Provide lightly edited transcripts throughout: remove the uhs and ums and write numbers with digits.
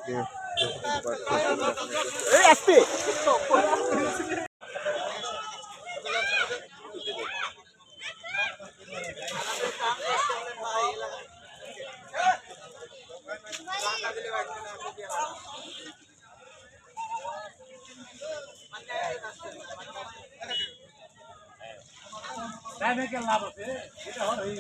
আপনাদেরকে আসতে লাভ আছে এটা হয়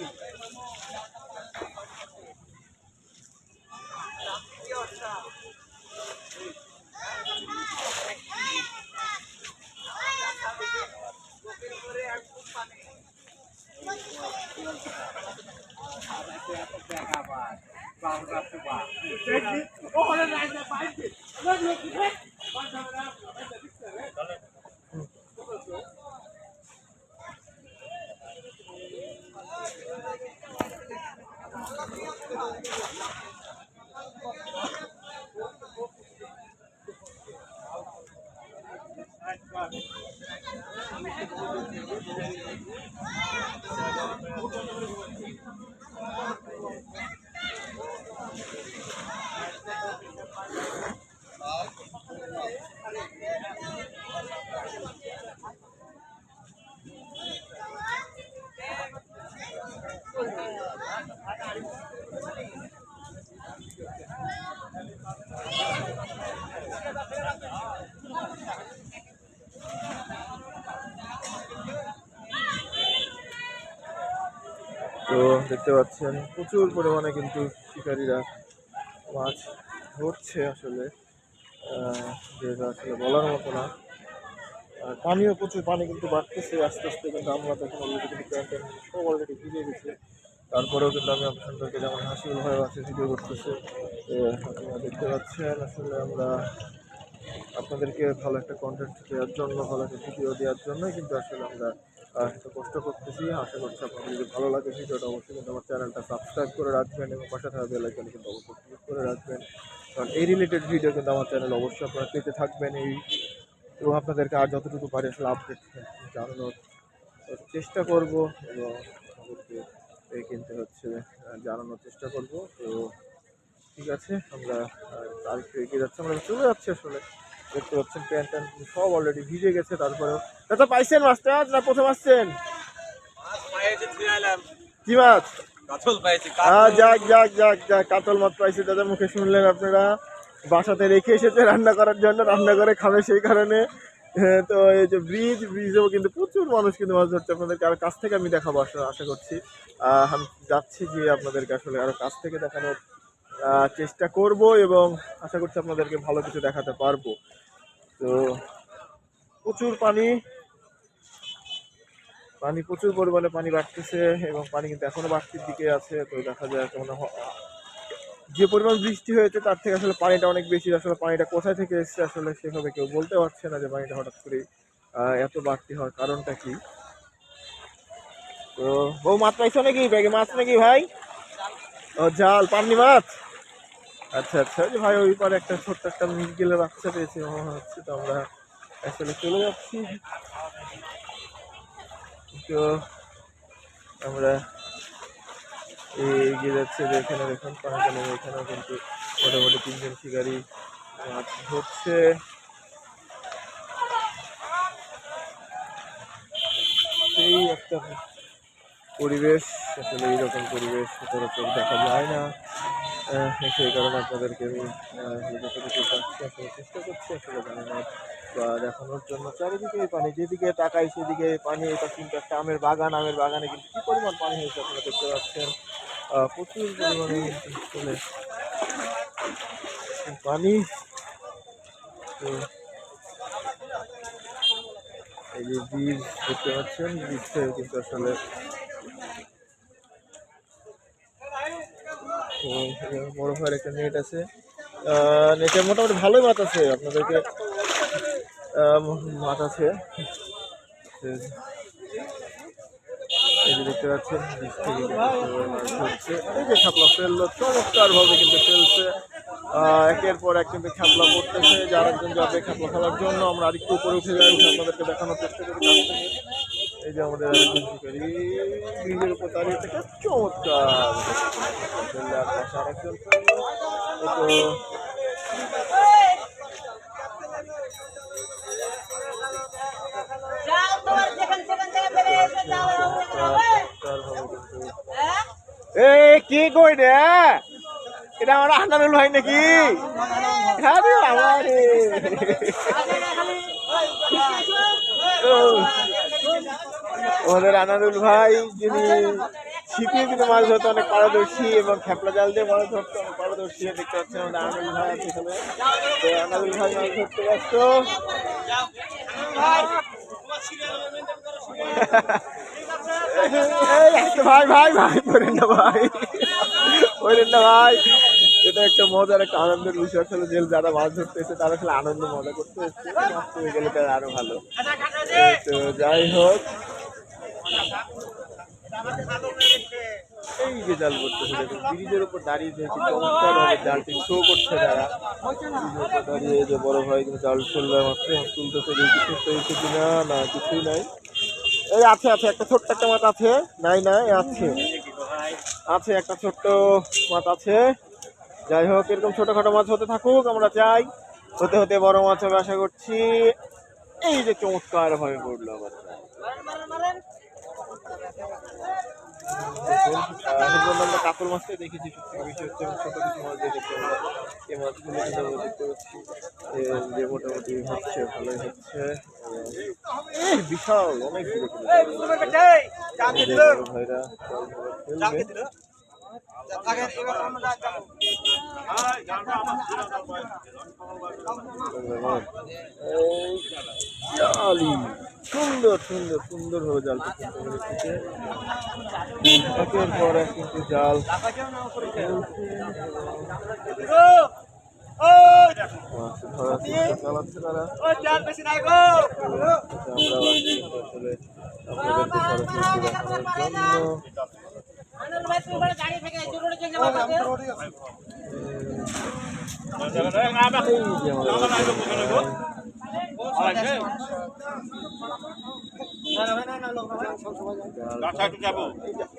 তো দেখতে পাচ্ছেন প্রচুর পরিমাণে কিন্তু শিকারীরা মাছ ধরছে আসলে যেটা আসলে বলার মতো না। আর পানিও প্রচুর, পানি কিন্তু বাড়তেছে আস্তে আস্তে, কিন্তু আমরা তখন অলরেডি কিন্তু প্যান্ট সব অলরেডি ভিজে গেছে। তারপরেও কিন্তু আমি আপনাদেরকে যেমন হাসিল হয়ে আছে ভিডিও করতেছে, আপনারা দেখতে পাচ্ছেন আসলে আমরা আপনাদেরকে ভালো একটা কন্টেন্ট দেওয়ার জন্য, ভালো একটা ভিডিও দেওয়ার জন্যই কিন্তু আসলে আমরা এত কষ্ট করতেছি। আশা করছি আপনাদের যদি ভালো লাগে ভিডিওটা অবশ্যই কিন্তু আমার চ্যানেলটা সাবস্ক্রাইব করে রাখবেন এবং পাশে থাকা বেল আইকনে কিন্তু অবশ্যই ক্লিক করে রাখবেন, কারণ এই রিলেটেড ভিডিও কিন্তু আমার চ্যানেল অবশ্যই আপনারা পেতে থাকবেন। এবং আপনাদেরকে আর যতটুকু পারি আসলে আপডেট জানানোর চেষ্টা করব এবং আমাদেরকে কিন্তু হচ্ছে জানানোর চেষ্টা করব। তো ঠিক আছে, আমরা আরেকটু এগিয়ে যাচ্ছি, আমরা চলে যাচ্ছি। আসলে দেখতে পাচ্ছেন প্যান্ট ট্যান্ট সব অলরেডি ভিজে গেছে। তারপরেও দাদা পাইছেন মাছটা না প্রথম আসছেন? কি মাছ? যাক যাক যাক যাক, কাতল মাছ পাইছে দাদা, মুখে শুনলেন আপনারা। বাসাতে রেখে এসেছে রান্না করার জন্য, রান্না করে খাবে সেই কারণে। তো এই যে ব্রিজেও কিন্তু প্রচুর মানুষ কিন্তু মাছ ধরছে। আপনাদেরকে আরো কাছ থেকে আমি দেখাবো আশা করছি। আমি যাচ্ছি যে আপনাদেরকে আসলে আরো কাছ থেকে দেখানোর চেষ্টা করব এবং আশা করছি আপনাদেরকে ভালো কিছু দেখাতে পারবো। তো প্রচুর পানি প্রচুর পরিমাণে পানি বাড়তেছে এবং পানি কিন্তু এখনো বাড়তির দিকে আছে। তো দেখা যায় মনে হয় যে পরিমাণ বৃষ্টি হয়েছে তার থেকে আসলে পানিটা অনেক বেশি। আসলে পানিটা কোথায় থেকে এসছে আসলে সেভাবে কেউ বলতে পারছে না যে পানিটা হঠাৎ করে এত বাড়তি হওয়ার কারণটা কি। তো বউ মাছ পাইছো নাকি? ব্যাগে মাছ নাকি ভাই? ও জাল, পান্নি মাছ। আচ্ছা আচ্ছা, যে ভাই ওই পারে একটা ছোট্ট একটা মিরগেলের বাচ্চা পেয়েছি মনে হচ্ছে। তো আমরা আসলে চলে যাচ্ছি। তো আমরা এগিয়ে যাচ্ছে যে এখানে দেখুন পানি, এখানেও কিন্তু মোটামুটি 3জন শিকারী মাছ ধরছে। এই একটা পরিবেশ, আসলে এইরকম পরিবেশ সচরাচর দেখা যায় না। সেই কারণে আপনাদেরকে আমি যতটুকু পাচ্ছি আসলে চেষ্টা করছি আসলে জানানোর বা দেখানোর জন্য। চারিদিকে পানি, যেদিকে তাকাই সেদিকে পানি। এটা কিন্তু একটা আমের বাগানে কিন্তু কি পরিমাণ পানি হয়েছে আপনারা দেখতে পাচ্ছেন। প্রচুর পরিমাণে চলে পানি। তো এই যে বীজ দেখতে পাচ্ছেন, বীজ থেকে কিন্তু আসলে বড় ভাইয়ের একটা নেট আছে, নেটে মোটামুটি ভালোই মাছ আছে। আপনাদেরকে মাছ আছে, এই যে দেখতে পাচ্ছেন বীজ থেকে মাছ ধরছে। এই যে খাপলা ফেললো, চমৎকার ভাবে কিন্তু ফেলছে। একের পর এক কিন্তু খাপলা পড়তেছে। যার একজন যাবে খাপলা খেলার জন্য, আমরা আরেকটু উপরে উঠে যাই, আপনাদেরকে দেখানোর চেষ্টা করি কাছ থেকে। এই যে আমাদের আরেকজন শিকারী ব্রিজের উপর দাঁড়িয়ে থেকে চমৎকার আরেকজন ফেললো। তো কি কই রে? এটা আমার আনারুল ভাই নাকি? আরে বাবা রে। ওদের আনারুল ভাই যিনি ছিপিয়ে কিন্তু মাছ ধরতে অনেক পারদর্শী এবং খেপলা জাল দিয়ে মাছ ধরতে অনেক পারদর্শী, দেখতে পাচ্ছেন আমাদের আনারুল ভাই আছে এখানে। তো আনারুল ভাই মাছ ধরতে ব্যস্ত। ভাই ভাই ভাই করেন না ভাই, করেন না ভাই। এটা একটা মজার একটা আনন্দের বিষয় আসলে, যে যারা মাছ ধরতে এসে তারা আসলে আনন্দ মজা করতে এসছে, মাছ হয়ে গেলে তারা আরো ভালো। তো যাই হোক, এই যে জাল করতেছে দেখুন, ব্রিজের উপর দাঁড়িয়ে যেহেতু চমৎকার ভাবে জালটি শো করছে তারা, ব্রিজের উপর দাঁড়িয়ে যে বড় ভাই কিন্তু জাল ফেললে মাত্র তুলতেছে, কিছু পেয়েছে কিনা, না কিছুই নাই। এই আছে আছে একটা ছোট্ট একটা মাছ আছে, নাই নাই আছে, আছে একটা ছোট্ট মাছ আছে। যাই হোক, এরকম ছোটখাটো মাছ হতে থাকুক, আমরা চাই হতে হতে বড় মাছ হবে আশা করছি। এই যে চমৎকার ভাবে পড়লো আবার। আমরা কাতল মাছটাই দেখেছি সব থেকে বেশি হচ্ছে, এবং ছোট কিছু মাছ দেখেছি আমরা। এই মাছগুলো কিন্তু আমরা দেখতে পাচ্ছি যে মোটামুটি হচ্ছে, ভালোই হচ্ছে। বিশাল অনেক ভাইরা খেলবে। সুন্দর সুন্দর সুন্দর ভাবে জাল একের পর এক কিন্তু জাল চালাচ্ছে তারা।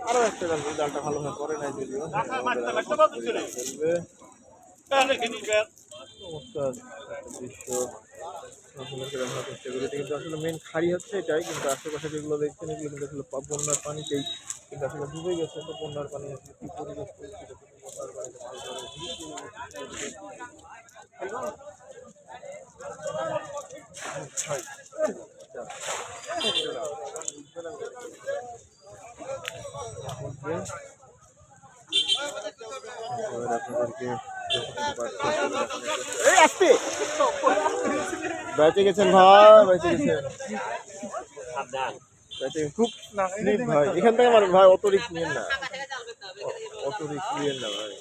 আরো একটা জালটা ভালোভাবে করে নাই যদিও, দৃশ্য কিন্তু আসলে মেন খাড়ি হচ্ছে এটাই, কিন্তু আশেপাশে যেগুলো দেখছেন এগুলো কিন্তু আসলে বন্যার পানিতেই কিন্তু আসলে ডুবে গেছে। তো বন্যার পানি আসলে কি পরিবেশ পরিস্থিতি, বন্যার পানিতে আপনাদেরকে বেঁচে গেছেন ভাই, বেঁচে গেছেন খুব ভাই। এখান থেকে আমার ভাই অত রিস্ক নিয়েন না, অত রিস্ক নিয়েন না ভাই।